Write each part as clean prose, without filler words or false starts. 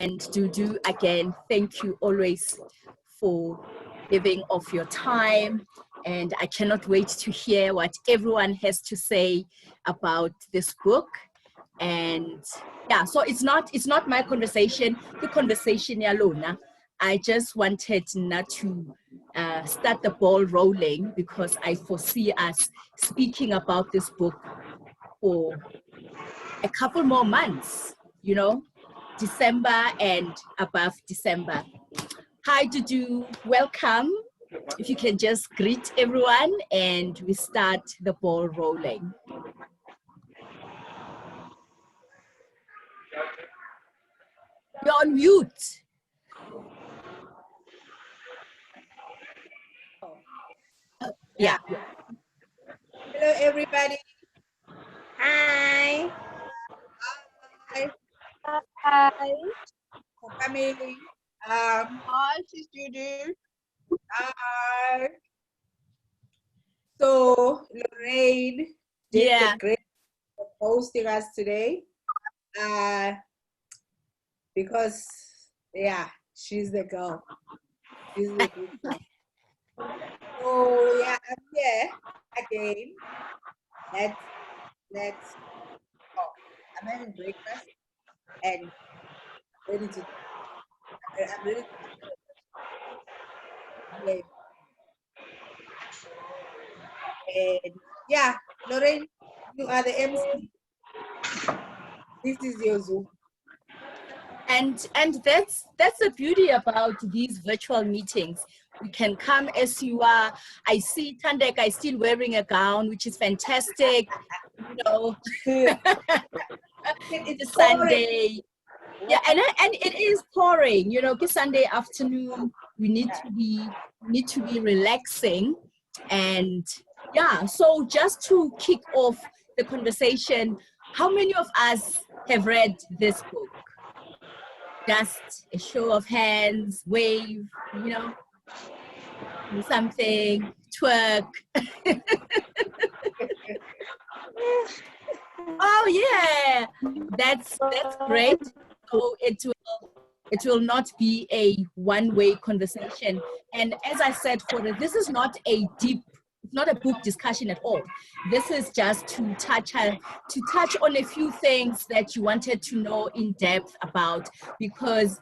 And Dudu, again, thank you always for giving of your time. And I cannot wait to hear what everyone has to say about this book. And yeah, so it's not my conversation, the conversation alone. I just wanted not to start the ball rolling because I foresee us speaking about this book for a couple more months, you know, December and above December. Hi, Dudu, welcome. If you can just greet everyone and we start the ball rolling. You're on mute. Yeah. Hello, everybody. Hi. Hi. Hi. For coming. Hi, Sis Dudu. Hi. So, Lorraine did the great for hosting us today. Because, yeah, she's the girl. She's the good girl. So, yeah, I'm here again. Let's talk. I'm having breakfast and I'm ready to play. And yeah, Lorraine, you are the MC. This is your Zoom. And that's the beauty about these virtual meetings. You can come as you are. I see Tandek is still wearing a gown, which is fantastic. You know, it's Sunday. Yeah, and it is pouring. You know, it's Sunday afternoon. We need to be relaxing, and yeah. So just to kick off the conversation, how many of us have read this book? Just a show of hands, wave, you know, do something, twerk. Oh yeah, that's great. So it will not be a one-way conversation. And as I said, this is not it's not a book discussion at all. This is just to touch on a few things that you wanted to know in depth about, because,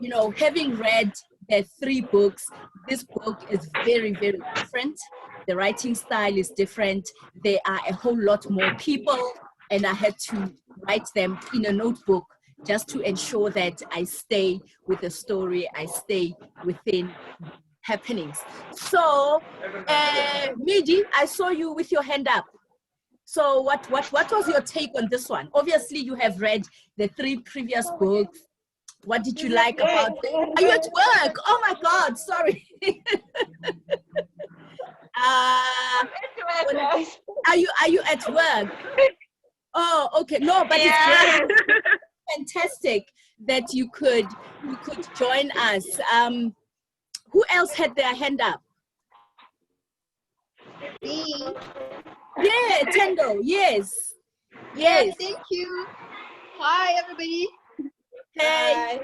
you know, having read the 3 books, this book is very, very different. The writing style is different. There are a whole lot more people, and I had to write them in a notebook just to ensure that I stay with the story, I stay within happenings. So, Midi, I saw you with your hand up. So what was your take on this one? Obviously, you have read the 3 previous books. What did you like about it? Are you at work? Oh my God, sorry. Are you at work? Oh, okay. No, but it's great. Fantastic that you could join us. Who else had their hand up? Me. Yeah, Tendo. Yes. Yeah, thank you. Hi, everybody. Hey.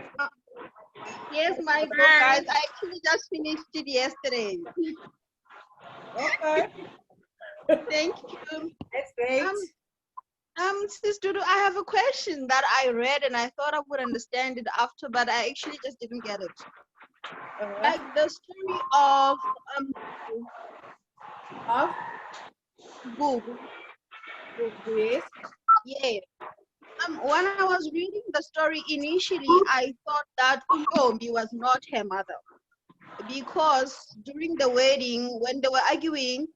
Here's my book, guys. I actually just finished it yesterday. Okay. Thank you. That's great. Sis Dudu, I have a question that I read and I thought I would understand it after, but I actually just didn't get it. Like the story of Gugu. Yes. Yeah. When I was reading the story initially, I thought that Untombi was not her mother, because during the wedding, when they were arguing,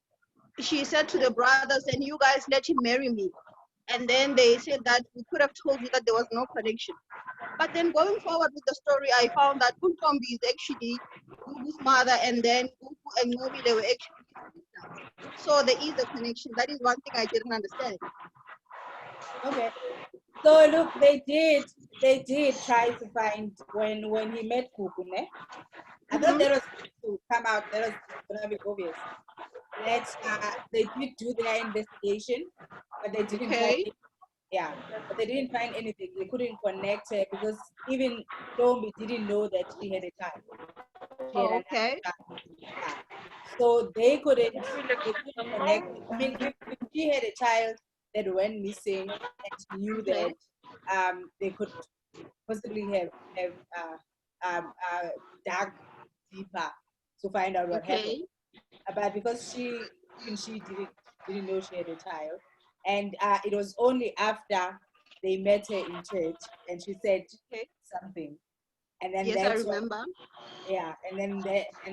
she said to the brothers, "And you guys let him marry me." And then they said that we could have told you that there was no connection. But then going forward with the story, I found that Untombi is actually Gugu's mother, and then Gugu and Nobi, they were actually sisters. So there is a connection. That is one thing I didn't understand. Okay. So look, they did try to find when he met Gugu, ne? I thought that was going to come out, that was gonna be obvious. That they did do their investigation, but they didn't find it. Yeah, but they didn't find anything. They couldn't connect her because even Hlomu didn't know that she had a child. She had Oh, another okay. child. Yeah. So they couldn't connect. I mean, if she had a child that went missing and she knew that, they could possibly have dug deeper to find out what happened. Okay. But because she didn't know she had a child, and it was only after they met her in church and she said Okay. something, and then Yes, I that's when, remember. yeah, and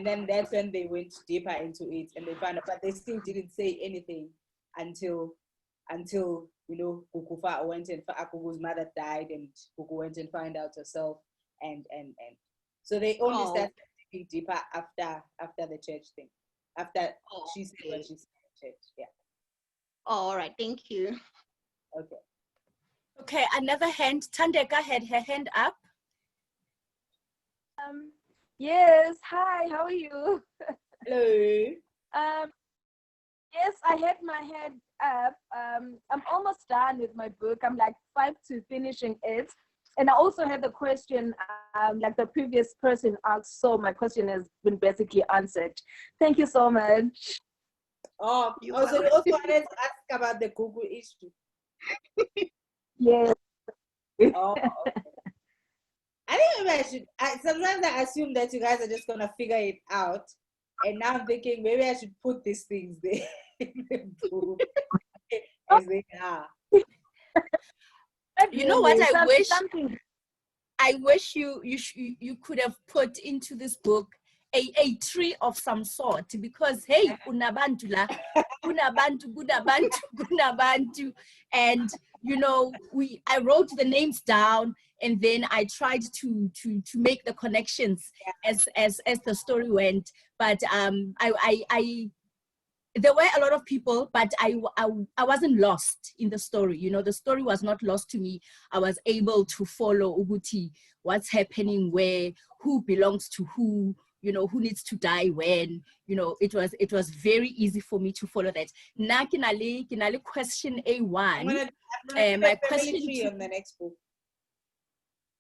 then that's when they went deeper into it and they found out, but they still didn't say anything until Kukufa went and Akubu's mother died and Kuku went and found out herself, and so they only Oh, started digging deeper after the church thing, after oh, she said what okay. she said in church. Yeah. All right. Thank you. Okay. Okay, another hand. Tandeka had her hand up. Yes, hi, how are you? Hello. Yes, I had my hand up. I'm almost done with my book. I'm like 5 to finishing it. And I also had the question, like the previous person asked, so my question has been basically answered. Thank you so much. Oh, You so you also wanted to ask about the Google issue. Yes. Oh, okay. I think maybe sometimes I assume that you guys are just gonna figure it out, and now I'm thinking maybe I should put these things there in the book as they are. You know what I wish? Something. I wish you could have put into this book a tree of some sort, because hey, unabantu la, kunabantu, and I wrote the names down, and then I tried to make the connections as the story went. But I there were a lot of people, but I wasn't lost in the story. The story was not lost to me. I was able to follow Uguti, what's happening where, who belongs to who, who needs to die when. It was very easy for me to follow that. Na kinale question A1. I'm gonna my put a family question tree to, on the next book.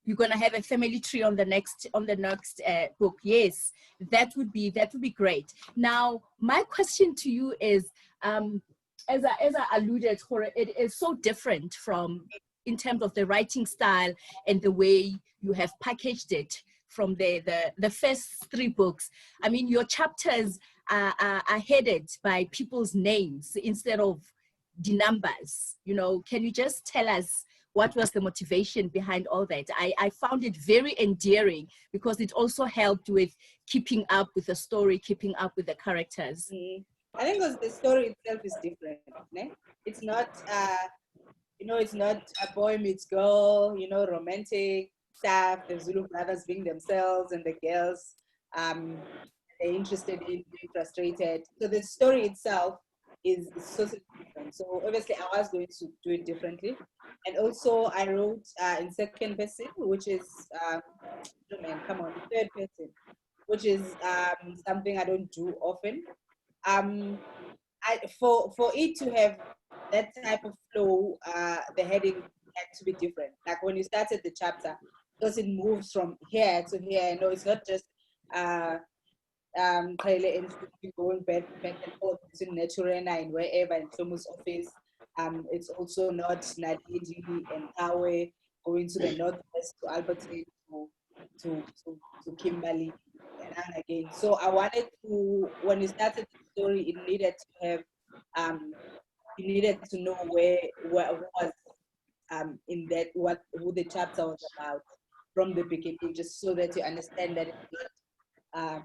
you're gonna have a family tree on the next book. Yes, that would be great. Now, my question to you is, as I alluded, it is so different from, in terms of the writing style and the way you have packaged it from the first 3 books. I mean, your chapters are headed by people's names instead of the numbers. Can you just tell us what was the motivation behind all that? I found it very endearing because it also helped with keeping up with the story, keeping up with the characters. I think because the story itself is different. Ne? It's not, it's not a boy meets girl, romantic stuff. The Zulu brothers being themselves and the girls, they're interested in, being frustrated. So the story itself is totally different. So obviously I was going to do it differently. And also I wrote in second person, which is, oh man, come on, third person, which is something I don't do often. For it to have that type of flow, the heading had to be different. Like when you started the chapter, because it moves from here to here. No, it's not just Kyle and Fuki going back and forth between Naturena and wherever in Hlomu's office. It's also not Nadiji and Awe going to the northwest to Albertine to Kimberley and again. So I wanted to, when you started the story, it needed to have you needed to know where was in that who the chapter was about from the beginning, just so that you understand that it's not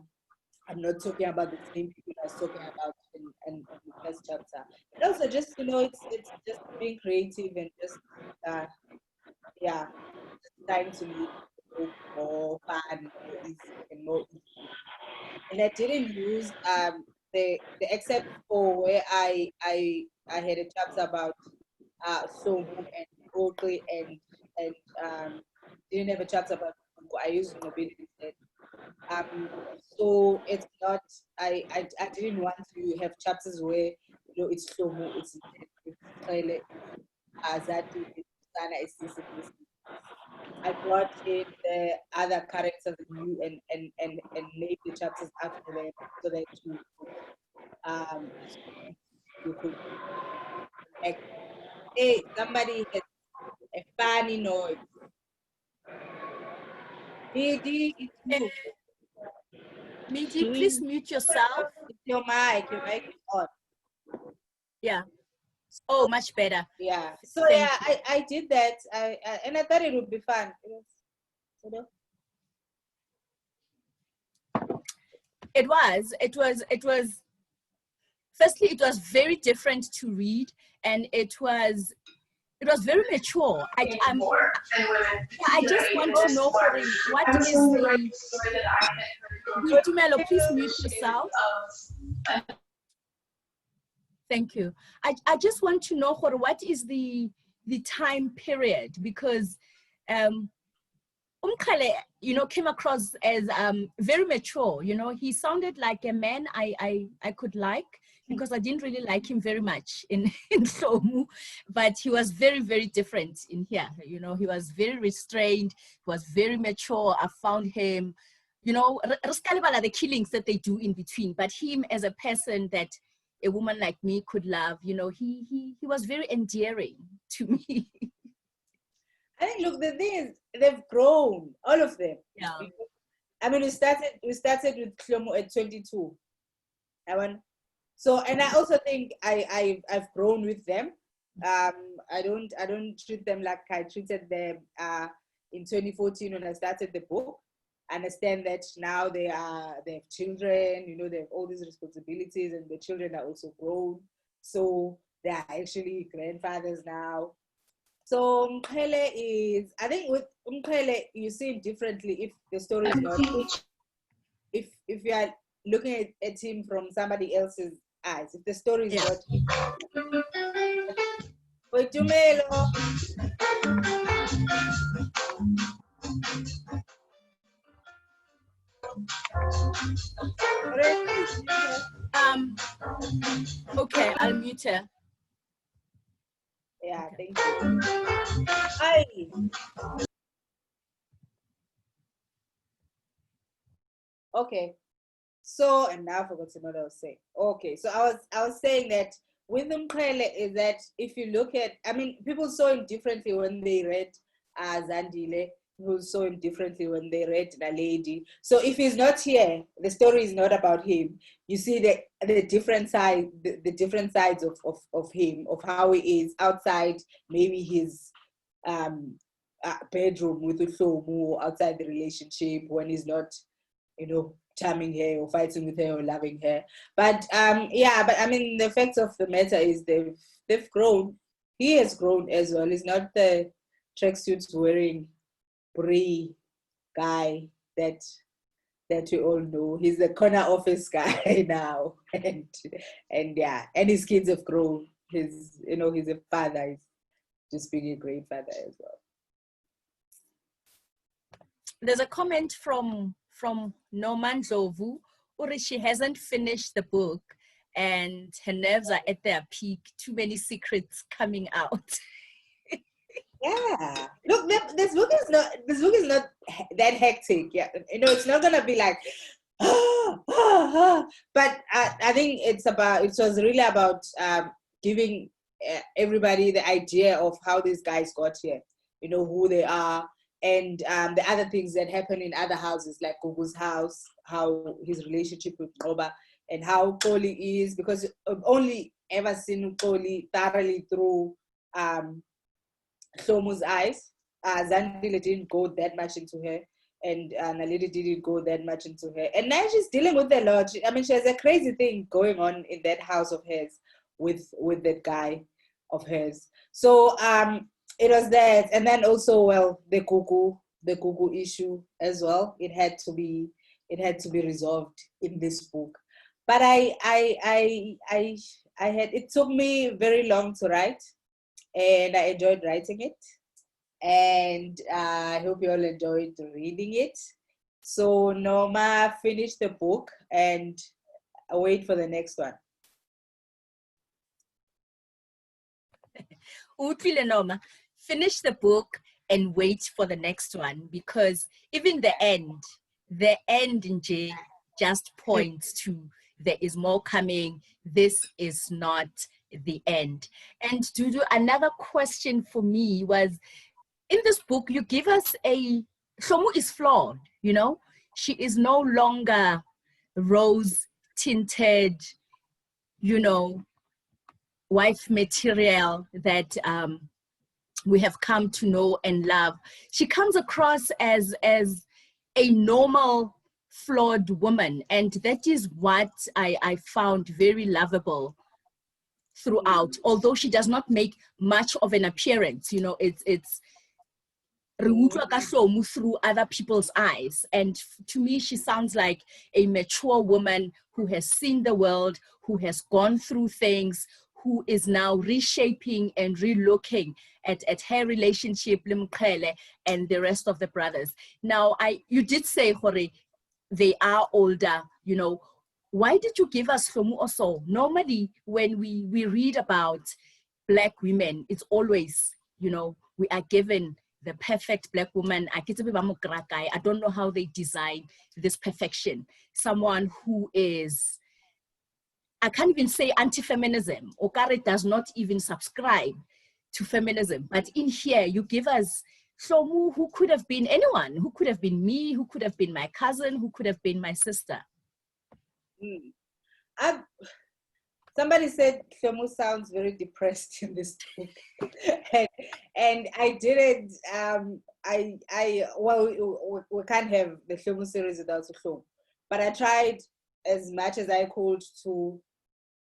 I'm not talking about the same people I was talking about in the first chapter. And also just it's just being creative and just yeah, trying to make the book more fun, more easy and more easy. And I didn't use the except for where I had a chapter about Sobu and Oakley and didn't have a chapter about Congo. I used Nobili instead. So it's not. I didn't want to have chapters where it's Sobu, it's Kyle, Azati, I brought in the other characters and made the chapters after them so that you could like, hey, somebody has a funny noise. Didi, it's you. Midi, please mute yourself. It's your mic is on. Yeah. Oh, much better. Yeah. So Thank I did that. And I thought it would be fun. It was firstly, it was very different to read, and it was very mature. I just want to know, what is the Tumelo, please mute yourself. Thank you. I just want to know, what is the time period, because Umkhele, came across as very mature. He sounded like a man I could like, because I didn't really like him very much in Hlomu, but he was very, very different in here. He was very restrained, he was very mature. I found him, the killings that they do in between, but him as a person that a woman like me could love, he was very endearing to me. I think, look, the thing is, they've grown, all of them. Yeah. I mean, we started with Hlomu at 22. And I also think I've grown with them. I don't treat them like I treated them in 2014 when I started the book. I understand that now they have children, they have all these responsibilities, and the children are also grown. So they are actually grandfathers now. So Mkhele is, I think with Mkhele, you see him differently if the story is not, if you are looking at him from somebody else's eyes, if the story is not. Wait, Tumelo. Okay, I'll mute her. Yeah, thank you. Hi. Okay. So, and now I forgot what I was saying. Okay, so I was saying that with Mkhele is that if you look at, I mean, people saw him differently when they read Zandile. People saw him differently when they read The Lady. So if he's not here, the story is not about him. You see the different side, the different sides of him, of how he is outside, maybe his bedroom with Hlomu, outside the relationship, when he's not, charming her or fighting with her or loving her. But but I mean, the fact of the matter is they've grown. He has grown as well. He's not the tracksuits wearing Brie guy that we all know. He's the corner office guy now, and his kids have grown. He's a father. He's just being a great father as well. There's a comment from Norman Zovu, or she hasn't finished the book and her nerves are at their peak. Too many secrets coming out. Yeah, look, this book is not that hectic. Yeah, it's not gonna be like, but I think it was really about giving everybody the idea of how these guys got here, who they are, and the other things that happen in other houses, like Gugu's house, how his relationship with Roba, and how Koli is, because I've only ever seen Koli thoroughly through Hlomu's eyes. Zandile didn't go that much into her, and Naledi didn't go that much into her. And now she's dealing with a lot. She has a crazy thing going on in that house of hers with that guy of hers. So it was that, and then also, well, the Gugu issue as well. It had to be resolved in this book. But it took me very long to write, and I enjoyed writing it, and I hope you all enjoyed reading it. So Norma, finish the book and wait for the next one. Utlile Norma, finish the book and wait for the next one, because even the end in J just points to there is more coming. This is not the end. And Dudu, another question for me was, in this book, you give us Hlomu is flawed, you know? She is no longer rose-tinted, you know, wife material that we have come to know and love. She comes across as a normal, flawed woman, and that is what I found very lovable throughout. Although she does not make much of an appearance, you know, it's through other people's eyes. And to me, she sounds like a mature woman who has seen the world, who has gone through things, who is now reshaping and relooking at her relationship, Limqele, and the rest of the brothers. Now, you did say, Hore, they are older, you know. Why did you give us Hlomu also? Normally, when we read about Black women, it's always, you know, we are given the perfect Black woman. I don't know how they design this perfection. Someone who is, I can't even say anti-feminism. Okare does not even subscribe to feminism. But in here, you give us Hlomu, who could have been anyone, who could have been me, who could have been my cousin, who could have been my sister. Somebody said Hlomu sounds very depressed in this book. and I didn't, well, we can't have the Hlomu series without Hlomu. But I tried as much as I could to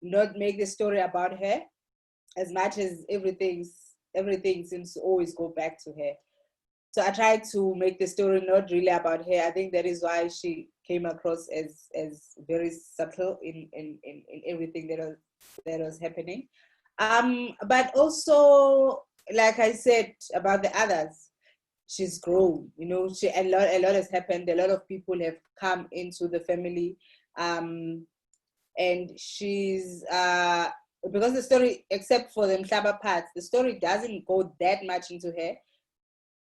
not make the story about her, as much as everything seems to always go back to her. So I tried to make the story not really about her. I think that is why she came across as very subtle in everything that was happening. But also, like I said about the others, she's grown. You know, a lot has happened. A lot of people have come into the family, and she's because the story, except for the Mhlaba parts, the story doesn't go that much into her.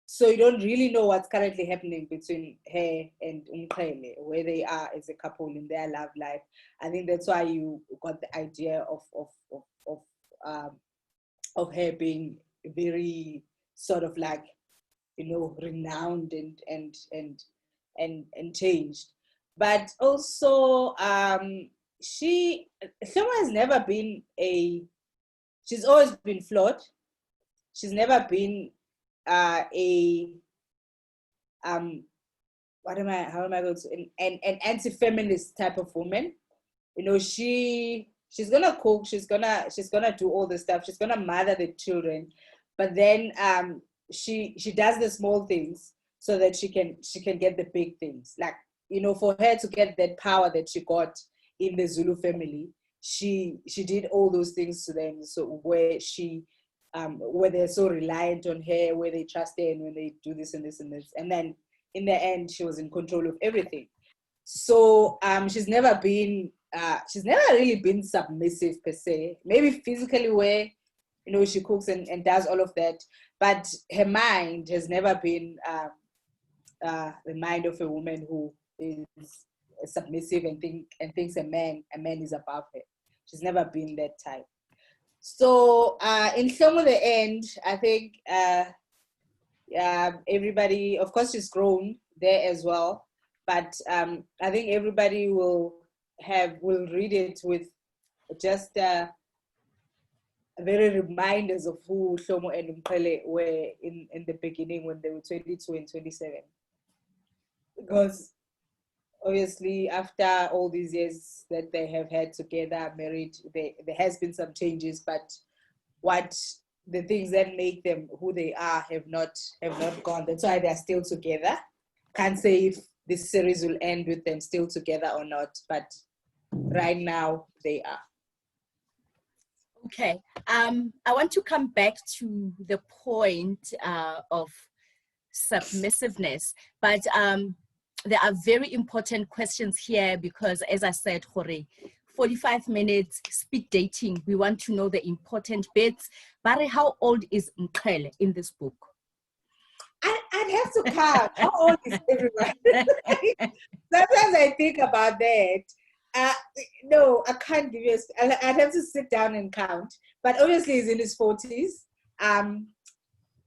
So you don't really know what's currently happening between her and Umqele, where they are as a couple in their love life. I think that's why you got the idea of her being very sort of like, you know, renowned and changed. But also, Hlomu has never been she's always been flawed. She's never been how am I going to, an anti-feminist type of woman. You know, she's gonna cook, she's gonna do all this stuff, she's gonna mother the children, but then she does the small things so that she can get the big things. Like, you know, for her to get that power that she got in the Zulu family, she did all those things to them. So where they're so reliant on her, where they trust her, and when they do this and this and this, and then in the end, she was in control of everything. So she's never really been submissive per se. Maybe physically, where, you know, she cooks and does all of that, but her mind has never been the mind of a woman who is submissive and thinks a man is above her. She's never been that type. So in some of the end, I think everybody, of course, she's grown there as well, but I think everybody will read it with just very reminders of who Hlomu and Umqele were in the beginning when they were 22 and 27. Because obviously, after all these years that they have had together, married, there has been some changes, but the things that make them who they are have not gone. That's why they're still together. Can't say if this series will end with them still together or not, but right now they are. Okay, I want to come back to the point of submissiveness, but there are very important questions here because, as I said, Hore, 45 minutes speed dating. We want to know the important bits. Barry, how old is Mqele in this book? I'd have to count. How old is everyone? Sometimes I think about that. No, I can't give you. I'd have to sit down and count. But obviously, he's in his 40s.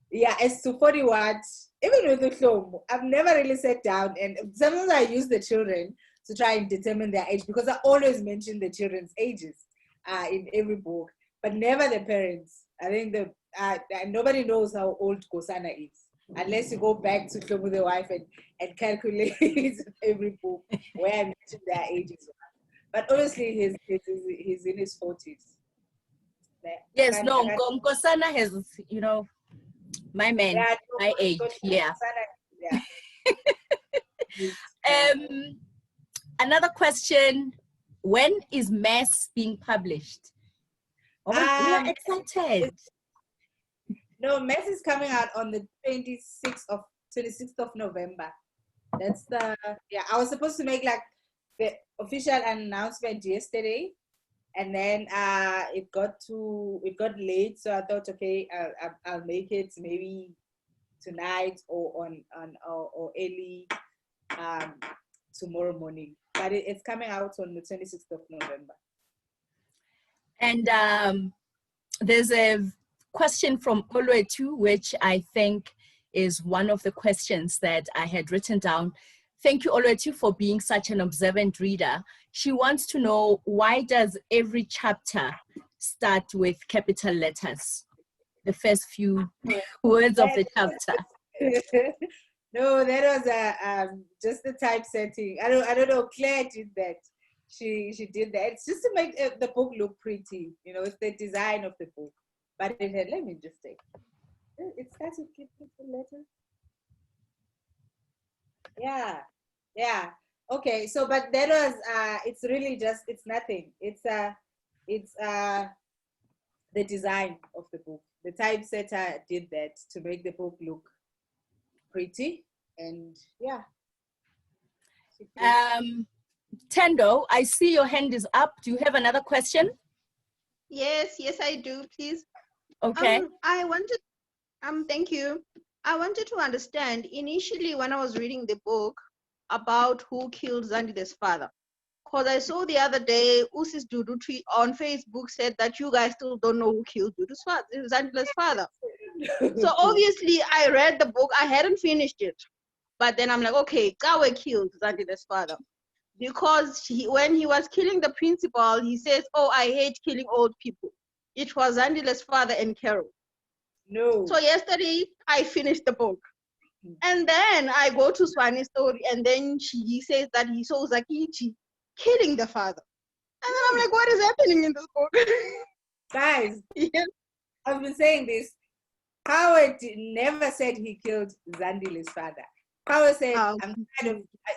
Yeah, as to 40 what, even with the Hlomu, I've never really sat down, and sometimes I use the children to try and determine their age, because I always mention the children's ages in every book, but never the parents. I think nobody knows how old Kosana is, unless you go back to Hlomu the wife and calculate every book where I mention their ages. But obviously, he's in his 40s. Yes, no, Nkosana has, you know, my man, Yeah, my age, yeah. Another question, when is Mass being published? Oh, we are excited. No, Mass is coming out on the 26th of November. That's I was supposed to make like the official announcement yesterday, and then it got late, so I thought, okay, I'll make it maybe tonight or or early tomorrow morning. But it's coming out on the 26th of November. And there's a question from Olwetu, which I think is one of the questions that I had written down. Thank you, Olwetu, for being such an observant reader. She wants to know, why does every chapter start with capital letters? The first few words of the chapter. No, that was just the typesetting. I don't know. Claire did that. She did that. It's just to make the book look pretty. You know, it's the design of the book. But it had, let me just take. It starts with capital letter. Yeah. Okay. So, but that was it's really just, it's nothing. It's the design of the book. The typesetter did that to make the book look pretty, and yeah. Tendo, I see your hand is up. Do you have another question? Yes, I do, please. Okay. I wanted, thank you. I wanted to understand, initially when I was reading the book about who killed Zandile's father, because I saw the other day, Usis Dudu tweet on Facebook said that you guys still don't know who killed Dudu's father, Zandile's father. So obviously I read the book, I hadn't finished it. But then I'm like, okay, Kawe killed Zandile's father. Because when he was killing the principal, he says, oh, I hate killing old people. It was Zandile's father and Carol. No. So yesterday, I finished the book. And then I go to Swani's story, and then he says that he saw Zakichi killing the father. And then I'm like, what is happening in this book? Guys, Yes. I've been saying this. Howard never said he killed Zandile's father. Howard said,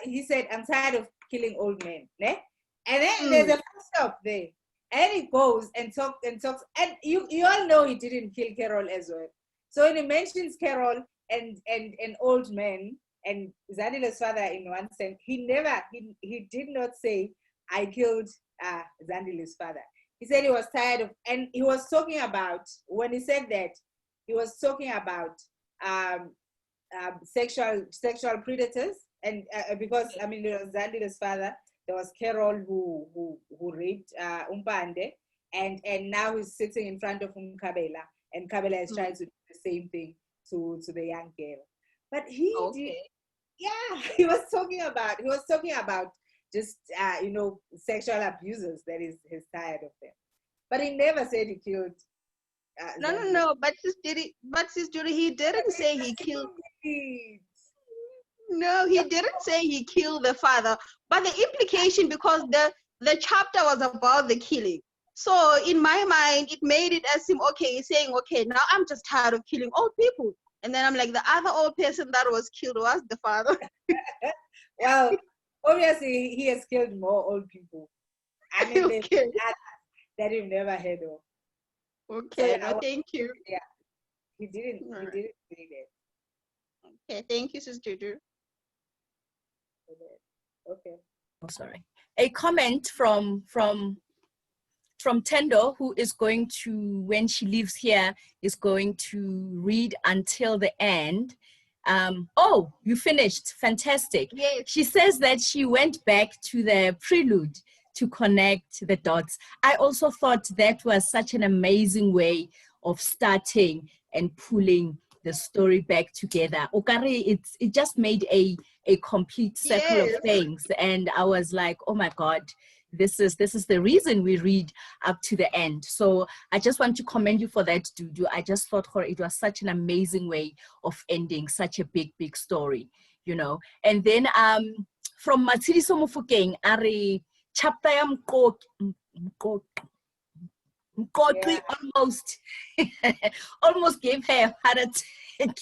he said, I'm tired of killing old men. Ne? And then there's a full stop there. And he goes and talks. And you all know he didn't kill Carol as well. So when he mentions Carol and old men and Zandile's father in one sense, he did not say, I killed Zandile's father. He said he was tired of, and he was talking about, when he said that, he was talking about sexual predators, and because I mean, there was Zandile's father, there was Carol who raped Umpande, and now he's sitting in front of Kabela, and Kabela is trying to do the same thing to the young girl. But he was talking about just sexual abusers that he's tired of them. But he never said he killed. No. But Sister, he didn't say he killed. No, he didn't say he killed the father. But the implication, because the chapter was about the killing. So in my mind, it made it as him, saying, now I'm just tired of killing old people. And then I'm like, the other old person that was killed was the father. Well, obviously he has killed more old people. I mean, that you've never heard of. Okay, so thank you. Yeah, he didn't say that. Okay, thank you, Sister Dudu. Okay. Oh, sorry. a comment from Tendo, who is going to, when she leaves here, is going to read until the end. Oh, you finished. Fantastic. Yes. She says that she went back to the prelude to connect the dots. I also thought that was such an amazing way of starting and pulling the story back together. Okare, it just made a complete circle Yes. of things. And I was like, oh my God, this is the reason we read up to the end. So I just want to commend you for that, Dudu. I just thought it was such an amazing way of ending such a big story, you know. And then from Matsiriso Mofokeng, Are chapter Nkotri almost gave her a heart attack.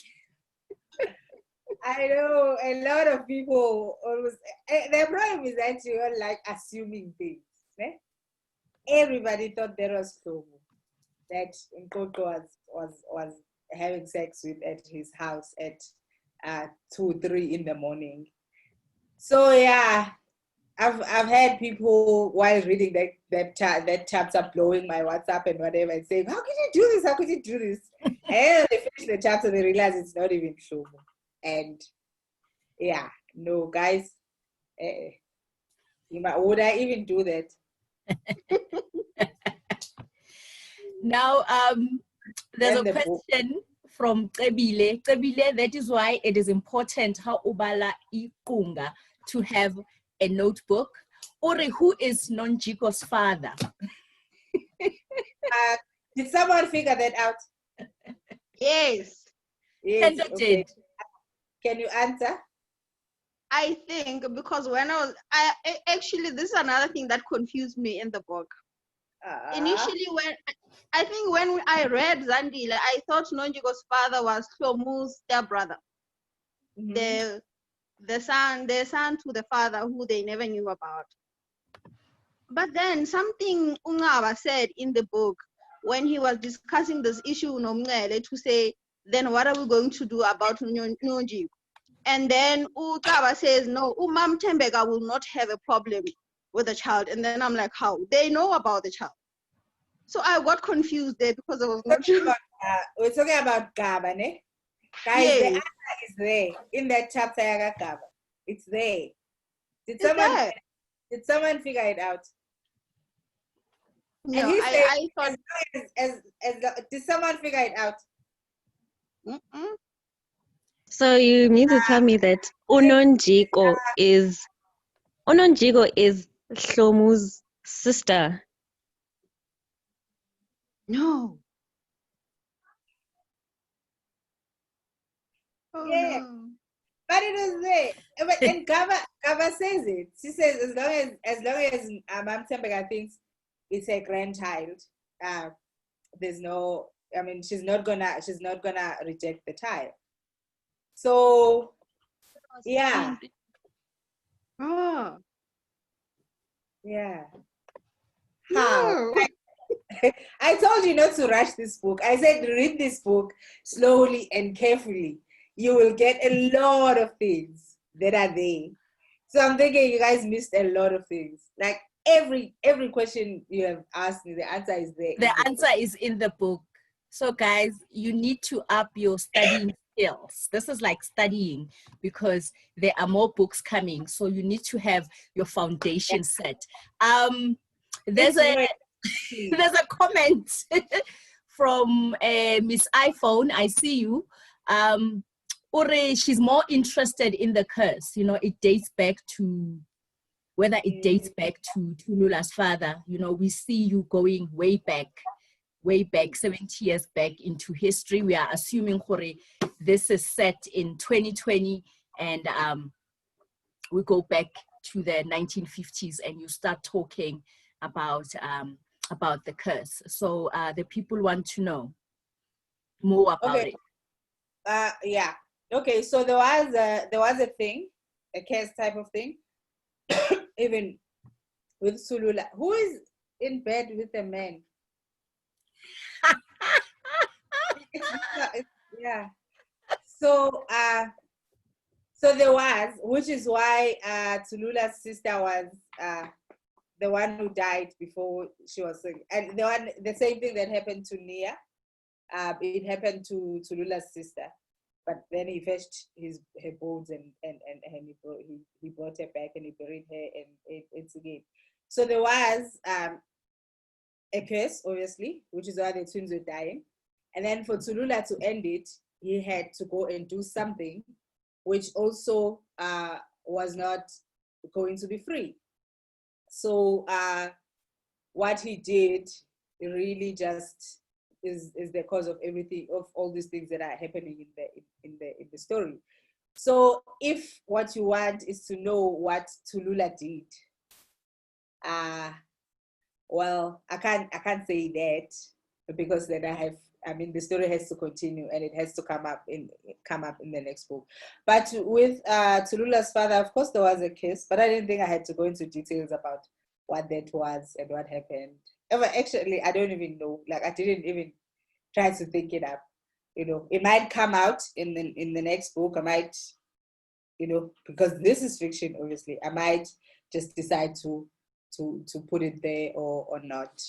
I know a lot of people always. The problem is that you are like assuming things. Eh? Everybody thought that was Hlomu, that Nkoko was having sex with at his house at 2-3 in the morning. So yeah, I've had people while reading that chapter blowing my WhatsApp and whatever and saying, "How could you do this? How could you do this?" And they finish the chapter, they realize it's not even Hlomu. And yeah, no, guys, would I even do that? Now, there's a question from Tebile. Tebile, that is why it is important how Ubala Iqunga to have a notebook. Ori, who is Nonjiko's father? Did someone figure that out? Yes. Yes, okay. Did. Can you answer? I think because when actually, this is another thing that confused me in the book. Initially, when I read Zandile, I thought Nonjiko's father was Hlomu's stepbrother. Mm-hmm. The son to the father who they never knew about. But then something Ungaba said in the book when he was discussing this issue Nomngele to say, then what are we going to do about Nonjiko? And then Ungaba says, no, Umam Tembega will not have a problem with the child. And then I'm like, how? They know about the child. So I got confused there because I was not sure. We're talking about Gaba, ne? Guys, yes. The answer is there in that chapter, Gaba. It's there. Did someone figure it out? No, I thought. Did someone figure it out? Mm-mm. So you mean to tell me that Unonjiko is Hlomu's sister? No. Oh, yeah. No. But it was there. And Gaba says it. She says as long as Mam Tembega thinks it's her grandchild, there's no. I mean, she's not gonna reject the child. So, yeah. Oh. Yeah. How? I told you not to rush this book. I said read this book slowly and carefully. You will get a lot of things that are there. So I'm thinking you guys missed a lot of things. Like every question you have asked me, the answer is there. The answer is in the book. So guys, you need to up your studying skills. This is like studying because there are more books coming. So you need to have your foundation set. There's a comment from Miss iPhone. I see you. Ore, she's more interested in the curse. You know, it dates back to whether it dates back to Lula's father. You know, we see you going way back 70 years back into history. We are assuming this is set in 2020 and we go back to the 1950s and you start talking about the curse. So the people want to know more about it. Yeah. Okay, so there was a thing, a curse type of thing, even with Sulula. Who is in bed with a man? Yeah. So So there was, which is why Tulula's sister was the one who died before she was sick. And the same thing that happened to Nia, it happened to Tulula's sister. But then he fetched her bones and he brought her back and he buried her and it's again. So there was a curse, obviously, which is why the twins were dying. And then for Tulula to end it, he had to go and do something which also was not going to be free. So what he did really just is the cause of everything, of all these things that are happening in the story. So if what you want is to know what Tulula did, well, I can't say that because then the story has to continue and it has to come up in the next book. But with Tulula's father, of course, there was a case, but I didn't think I had to go into details about what that was and what happened. Actually, I don't even know. Like, I didn't even try to think it up. It might come out in the next book. I might, because this is fiction, obviously, I might just decide to put it there or not.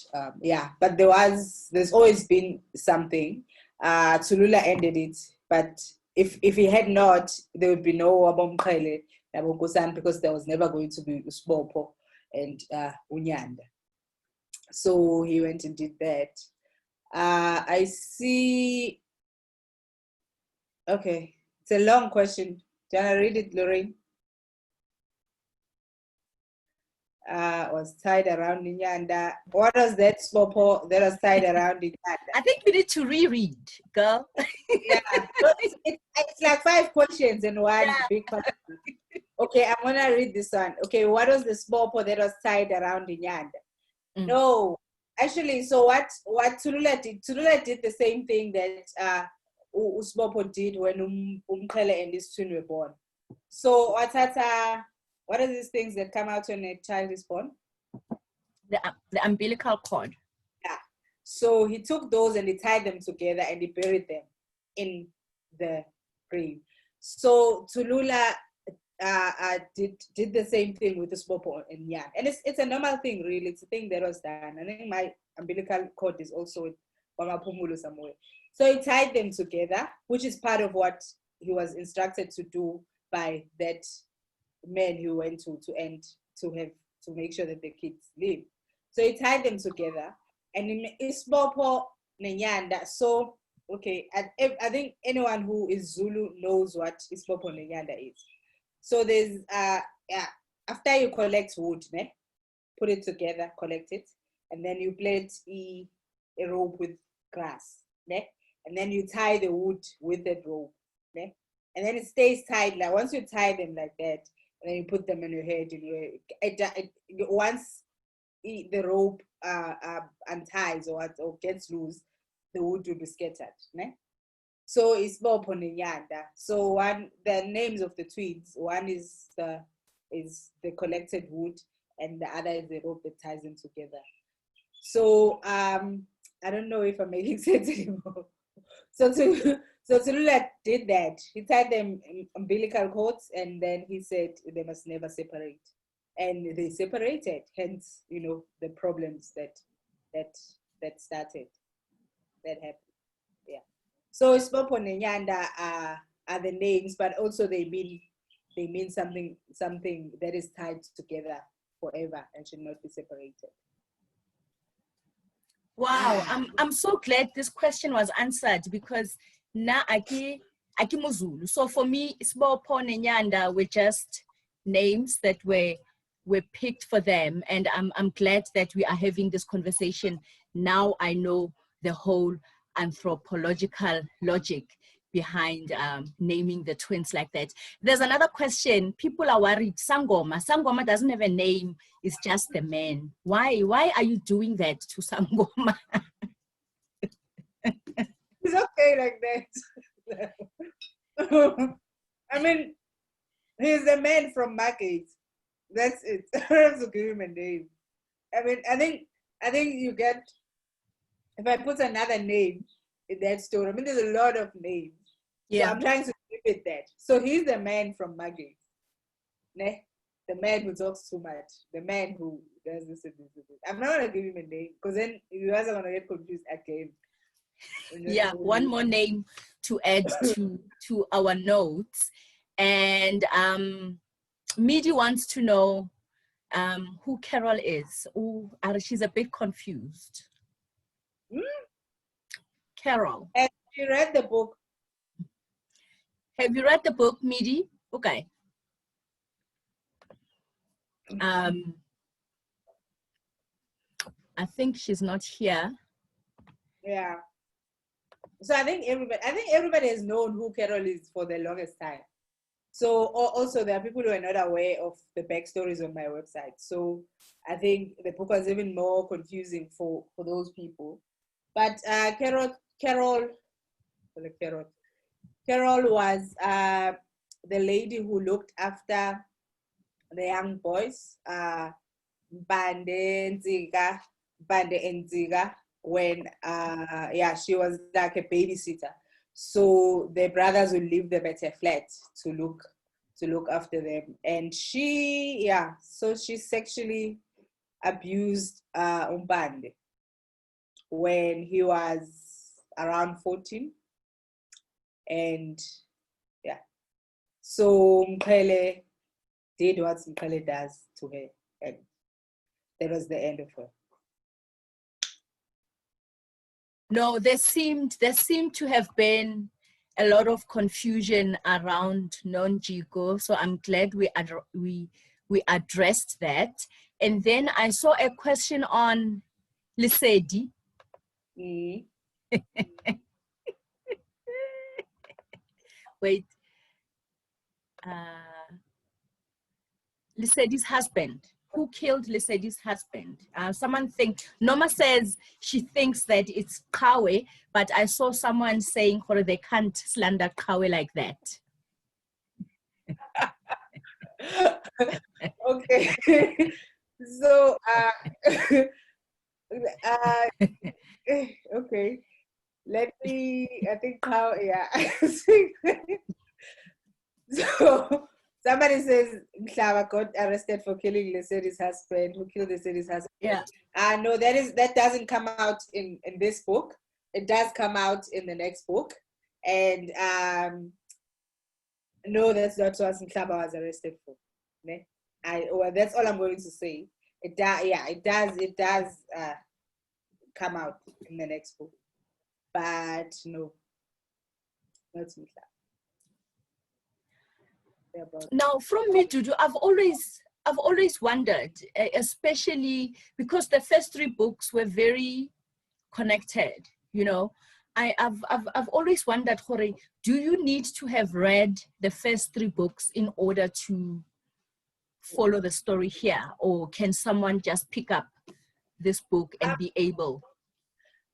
But there's always been something. Tulula ended it, but if he had not, there would be no Wabomkhele Nabokusan, because there was never going to be Usbopo and Unyanda. So he went and did that. I see. Okay, it's a long question. Do you want to read it, Lorraine? Was tied around Inyanda. What was that spopo that was tied around Inyanda? I think you need to reread, girl. Yeah, it's like 5 questions in one big question. Okay, I'm gonna read this one. Okay, what was the spopo that was tied around Inyanda? No, actually, so what Tulula did the same thing that Usbopo did when Umkhele and his twin were born. So what are these things that come out when a child is born? The umbilical cord. Yeah. So he took those and he tied them together and he buried them in the grave. So Tulula did the same thing with the spopo and Yan. And it's a normal thing, really. It's a thing that was done. I think my umbilical cord is also with Wamapumulo somewhere. So he tied them together, which is part of what he was instructed to do by that man who went to make sure that the kids live. So he tied them together, and in Isbopo Nenyanda. So okay, I think anyone who is Zulu knows what Isbopo Nenyanda is. So there's after you collect wood, ne, put it together, collect it, and then you plait a rope with grass, ne, and then you tie the wood with that rope, ne, and then it stays tied. Like once you tie them like that, and then you put them in your head, once the rope unties or gets loose, the wood will be scattered. Ne? So it's Boponenyanda. So the names of the twins, one is the collected wood, and the other is the rope that ties them together. So I don't know if I'm making sense anymore. So Tulula did that. He tied them in umbilical cords, and then he said they must never separate. And they separated, hence, the problems that started, that happened. Yeah. So Spopo and Nyanda are the names, but also they mean something that is tied together forever and should not be separated. Wow, I'm so glad this question was answered, because na aki Muzulu. So for me, Spopo and Nyanda were just names that were picked for them, and I'm glad that we are having this conversation. Now I know the whole anthropological logic behind naming the twins like that. There's another question. People are worried. Sangoma doesn't have a name. It's just the man. Why are you doing that to Sangoma? It's okay like that. I mean, he's the man from market. That's it. I don't have to give him a name. I mean, I think you get, if I put another name in that story, I mean, there's a lot of names. Yeah. So I'm trying to keep fit that. So he's the man from Maggie. Ne? The man who talks too much. The man who does this and this and this. I'm not gonna give him a name because then you guys are gonna get confused again. Yeah, one more name to add to our notes. And Midi wants to know who Carol is. Oh, she's a bit confused. Carol. Have you read the book? Have you read the book, Midi? Okay. I think she's not here. Yeah. So I think everybody has known who Carol is for the longest time. So also there are people who are not aware of the backstories on my website. So I think the book was even more confusing for those people. But Carol was the lady who looked after the young boys, Bande and Ziga, when she was like a babysitter. So the brothers would leave them at a flat to look after them. And she sexually abused Umbande when he was around 14. And so Mkhele did what Mkhele does to her, and that was the end of her. No, there seemed to have been a lot of confusion around non-Jiko, so I'm glad we addressed that. And then I saw a question on Lesedi. Wait. Lesedi's husband. Who killed Lesedi's husband? Someone Noma says she thinks that it's Kawe, but I saw someone saying they can't slander Kawe like that. Okay. So okay. Let me, I think how, So somebody says Mhlaba got arrested for killing Lesedi's husband. Who killed Lesedi's husband? Yeah. No, that doesn't come out in this book. It does come out in the next book. And no, that's not what Mhlaba was arrested for. That's all I'm going to say. It does come out in the next book. But no, not Mhlaba. Now, from me, Dudu, I've always wondered, especially because the first 3 books were very connected. I've always wondered, do you need to have read the first 3 books in order to follow the story here, or can someone just pick up this book and be able?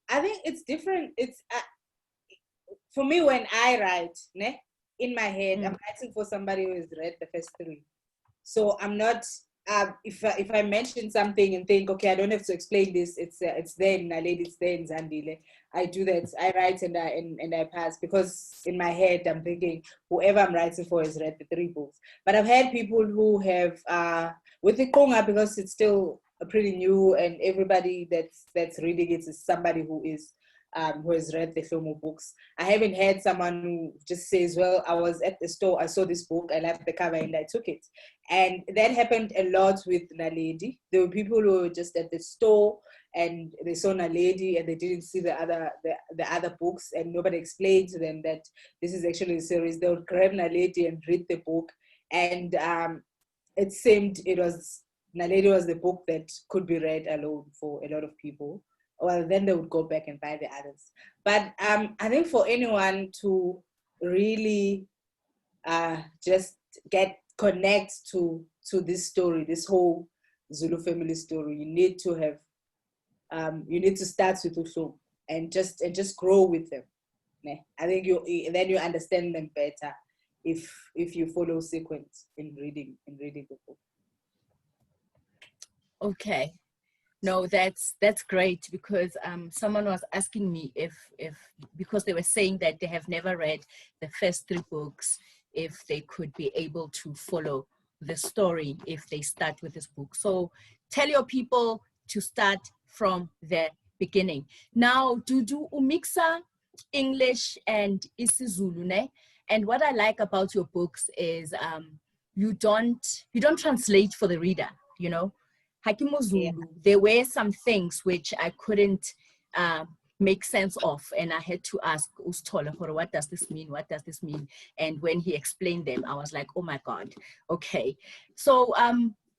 I think it's different. It's for me when I write, in my head, I'm writing for somebody who has read the first 3. So I'm not, if I mention something and think, okay, I don't have to explain this, it's there in Naledi, it's there in Zandile, I do that. I write and I pass, because in my head I'm thinking whoever I'm writing for has read the 3 books. But I've had people who have, with Iqunga, because it's still pretty new and everybody that's reading it is somebody who has read the Hlomu books. I haven't had someone who just says, well, I was at the store, I saw this book, I liked the cover and I took it. And that happened a lot with Naledi. There were people who were just at the store and they saw Naledi and they didn't see the other books, and nobody explained to them that this is actually a series. They would grab Naledi and read the book, and it seemed Naledi was the book that could be read alone for a lot of people. Well, then they would go back and buy the others. But I think for anyone to really just connect to this story, this whole Zulu family story, you need to have, you need to start with Hlomu and just grow with them. I think then you understand them better if you follow sequence in reading the book. Okay. No, that's great, because someone was asking me if because they were saying that they have never read the first 3 books, if they could be able to follow the story if they start with this book. So tell your people to start from the beginning. Now, Dudu, umixa English and isiZulu, ne? And what I like about your books is you don't translate for the reader, you know. Hakimo Zulu, there were some things which I couldn't make sense of, and I had to ask Ustola, what does this mean? What does this mean? And when he explained them, I was like, oh my God, okay. So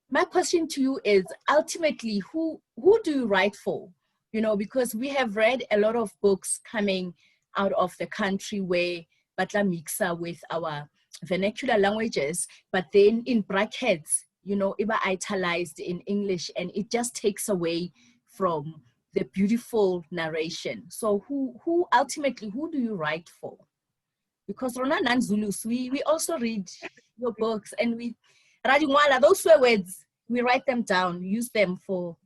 my question to you is, ultimately, who do you write for? You know, because we have read a lot of books coming out of the country where Batla mixa with our vernacular languages, but then in brackets, you know, iba italized in English, and it just takes away from the beautiful narration. So who ultimately, who do you write for? Because Rona Nan Zulus, we also read your books, and we, Radingwala, those swear words, we write them down, use them for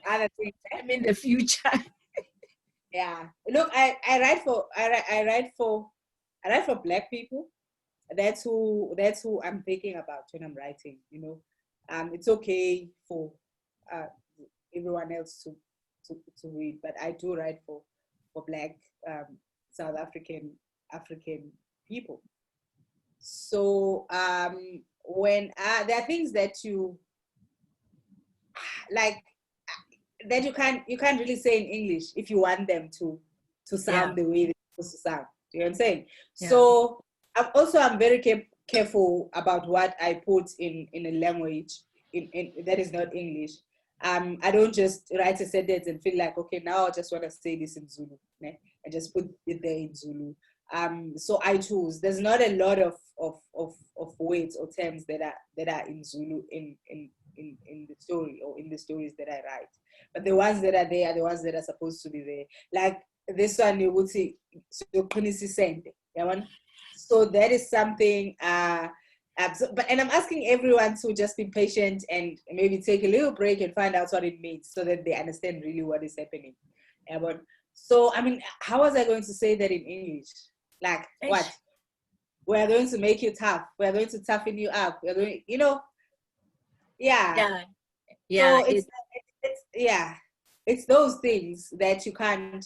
Other things. in the future. Yeah. Look, I write for Black people. That's who I'm thinking about when I'm writing. You know, it's okay for everyone else to read, but I do write for Black South African people. So when there are things that you like that you can't really say in English if you want them to sound the way they're supposed to sound. Do you know what I'm saying? Yeah. So I'm very careful about what I put in a language in that is not English. I don't just write a sentence and feel like, okay, now I just want to say this in Zulu, né? And just put it there in Zulu. So I choose. There's not a lot of words or terms that are in Zulu in the story or in the stories that I write. But the ones that are there are the ones that are supposed to be there. Like this one, you would see, so that is something. And I'm asking everyone to just be patient and maybe take a little break and find out what it means so that they understand really what is happening. So, I mean, how was I going to say that in English? Like, what? We are going to make you tough. We are going to toughen you up. We are going, you know, yeah. So it's those things that you can't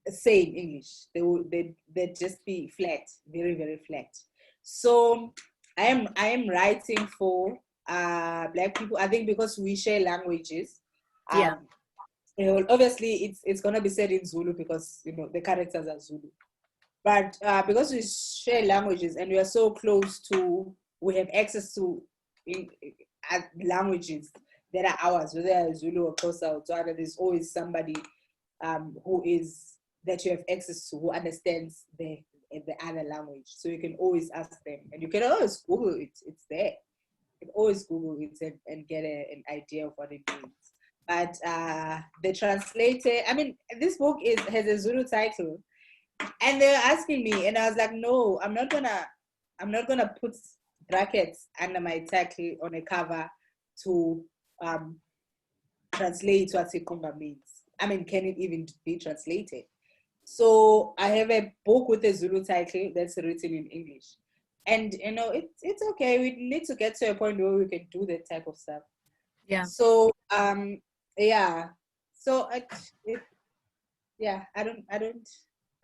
say in English. They just be flat, very, very flat. So I am writing for Black people. I think because we share languages. You know, obviously it's gonna be said in Zulu because you know the characters are Zulu. But because we share languages and we are so close to, we have access to languages that are ours, whether it's Zulu or Xhosa or Tswana, there's always somebody that you have access to who understands the other language. So you can always ask them, and you can always Google it. It's there. You can always Google it and get an idea of what it means. But the translator, I mean, this book has a Zulu title, and they were asking me, and I was like, no, I'm not gonna put brackets under my title on a cover to translate what Iqunga means. I mean, can it even be translated? So I have a book with a Zulu title that's written in English, and you know, it's okay. We need to get to a point where we can do that type of stuff. Yeah. So yeah. So I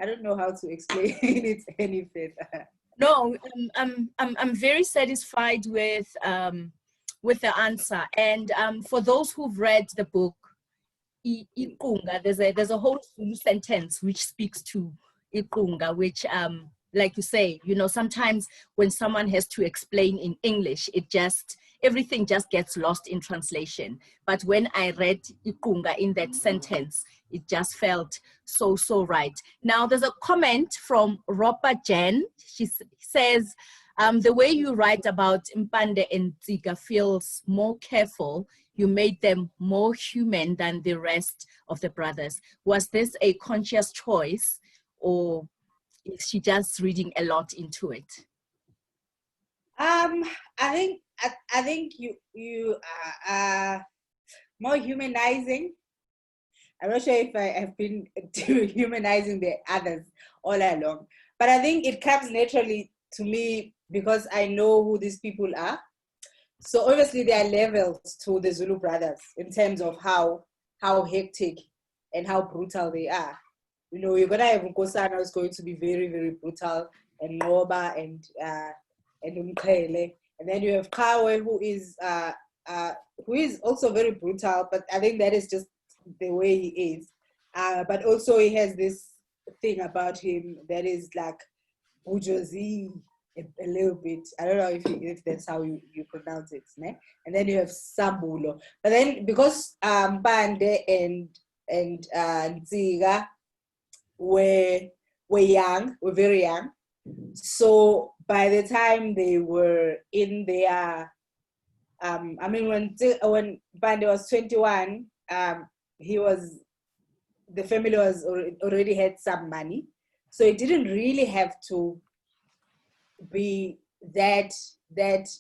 don't know how to explain it any further. No, I'm very satisfied with the answer. And for those who've read the book, Iqunga, there's a whole sentence which speaks to Iqunga, which like you say, you know, sometimes when someone has to explain in English, everything just gets lost in translation. But when I read Iqunga in that sentence, it just felt so right. Now there's a comment from Ropa Jen. She says, the way you write about Mpande and Zika feels more careful. You made them more human than the rest of the brothers. Was this a conscious choice, or is she just reading a lot into it? I think you are more humanizing. I'm not sure if I have been dehumanizing the others all along, but I think it comes naturally to me because I know who these people are. So obviously there are levels to the Zulu brothers in terms of how hectic and how brutal they are. You know, you're gonna have Nkosana who's going to be very, very brutal, and Ngoba and Umqhele. And then you have Kawe who is also very brutal, but I think that is just the way he is. But also he has this thing about him that is like bourgeoisie a little bit. I don't know if that's how you pronounce it. Ne? And then you have Sambulo. But then because Bande and Nziga were young, were very young. So by the time they were in their I mean when Bande was 21, the family was already had some money. So it didn't really have to be that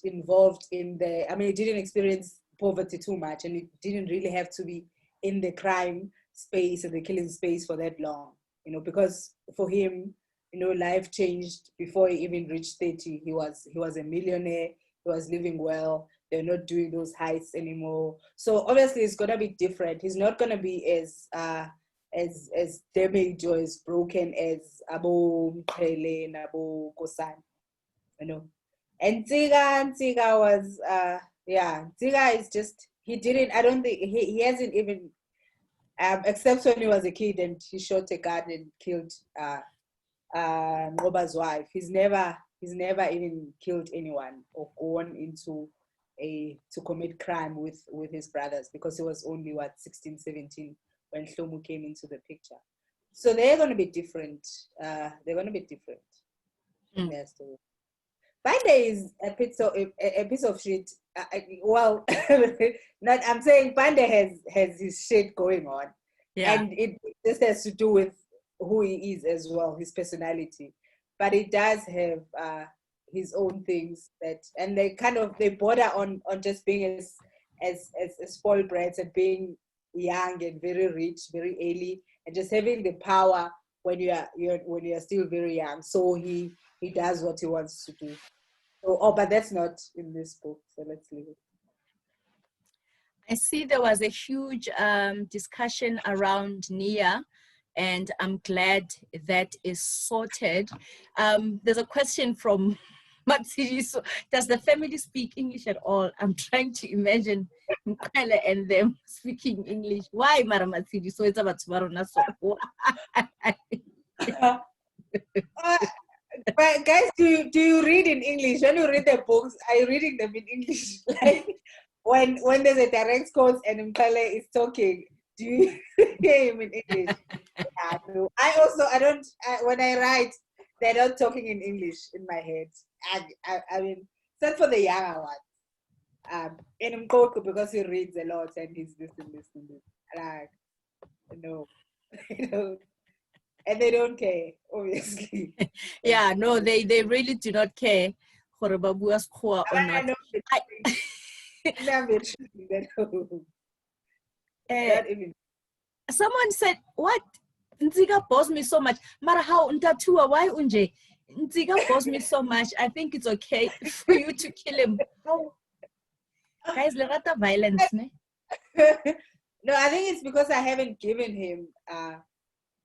involved in it didn't experience poverty too much, and it didn't really have to be in the crime space and the killing space for that long, you know, because for him, you know, life changed before he even reached 30. He was a millionaire, he was living well, they're not doing those heists anymore. So obviously it's gonna be different. He's not gonna be as damaged or as broken as Abo Mqhele and Abo Kosan, you know. And Nziga was Nziga is just, he didn't, I don't think he hasn't even except when he was a kid and he shot a gun and killed Ngoba's wife. He's never even killed anyone or gone into to commit crime with his brothers, because he was only 16, 17 when Hlomu came into the picture. So they're going to be different. They're going to be different. Yes. Bande is a piece of shit. Well, not. I'm saying Bande has his shit going on, and it just has to do with who he is as well, his personality. But it does have his own things and they border on just being as spoiled brats and being young and very rich, very early, and just having the power when you are still very young. So he does what he wants to do. So, but that's not in this book, so let's leave it. I see there was a huge discussion around Nia, and I'm glad that is sorted. There's a question from Matsiri. So, does the family speak English at all? I'm trying to imagine Mqhele and them speaking English. Why, Mara Matsiri? So it's about tomorrow. But guys, do you read in English? When you read the books, are you reading them in English? Like when there's a direct quote and Mqhele is talking, do you hear him in English? Yeah, no. I don't. When I write, they're not talking in English in my head. I mean, except for the younger ones. In Mkoku, because he reads a lot and he's this and this and this. Like, no, they don't. And they don't care, obviously. Yeah, no, they really do not care for Babua's core or not. Someone said, what? Nziga bores me so much. Mara how untatua, why unje? Nziga bores me so much. I think it's okay for you to kill him. Guys, lerata violence, ne? No, I think it's because I haven't given him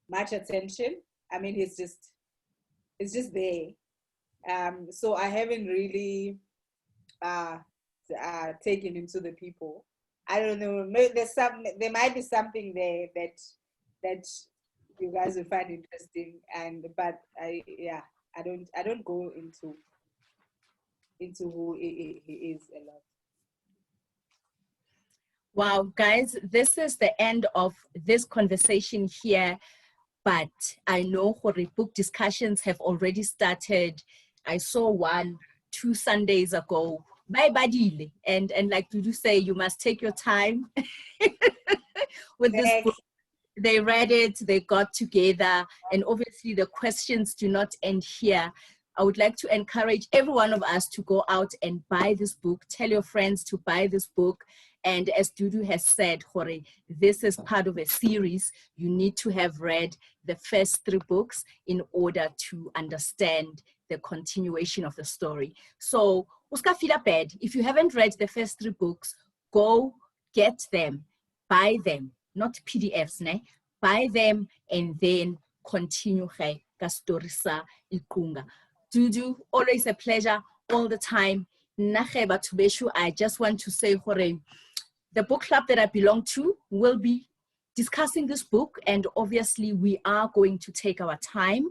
much attention. I mean, it's just there. So I haven't really taken him to the people. I don't know. Maybe there might be something there that you guys will find interesting. But I don't go into who he is a lot. Wow, guys, this is the end of this conversation here. But I know book discussions have already started. I saw 2 Sundays ago. Bye, Badile. And like Dudu say, you must take your time with this book. They read it, they got together, and obviously the questions do not end here. I would like to encourage every one of us to go out and buy this book. Tell your friends to buy this book. And as Dudu has said, Jorge, this is part of a series. You need to have read the first 3 books in order to understand the continuation of the story. So, uska feel bad. If you haven't read the first 3 books, go get them, buy them, not PDFs, ne? Buy them and then continue ka story sa Iqunga. Dudu, always a pleasure all the time. I just want to say, Jorge, the book club that I belong to will be discussing this book, and obviously we are going to take our time.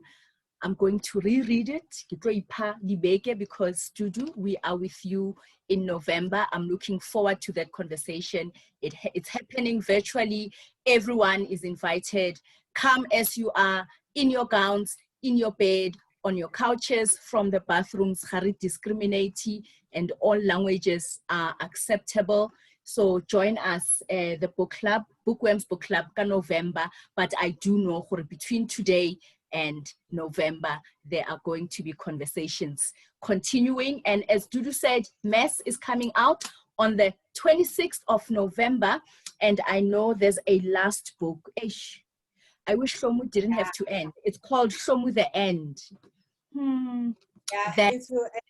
I'm going to reread it because Dudu, we are with you in November. I'm looking forward to that conversation. It's happening virtually. Everyone is invited. Come as you are, in your gowns, in your bed, on your couches, from the bathrooms, discriminating, and all languages are acceptable. So join us, the book club, Bookworms Book Club, November. But I do know between today and November, there are going to be conversations continuing. And as Dudu said, Mess is coming out on the 26th of November. And I know there's a last book. I wish Hlomu didn't have to end. It's called Hlomu the End. Yeah, it will end.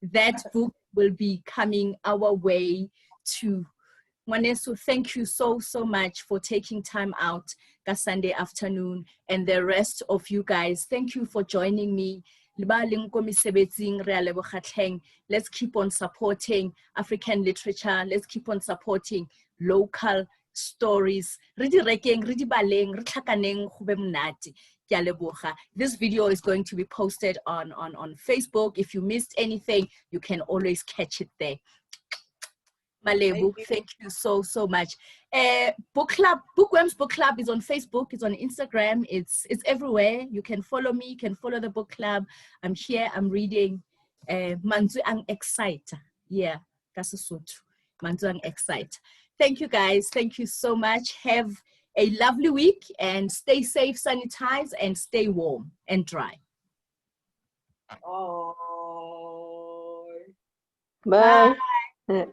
That book will be coming our way too. Mwanesu, thank you so much for taking time out Sunday afternoon, and the rest of you guys, thank you for joining me. Let's keep on supporting African literature. Let's keep on supporting local stories. This video is going to be posted on Facebook. If you missed anything, you can always catch it there. Malebu, thank you so much. Book club, Bookworms Book Club is on Facebook, it's on Instagram, it's everywhere. You can follow me, you can follow the book club. I'm here, I'm reading Manzu ang Excite. Yeah, Kasasutu. Manzu ang Excite. Thank you guys, thank you so much. Have a lovely week and stay safe, sanitize, and stay warm and dry. Oh. Bye. Bye.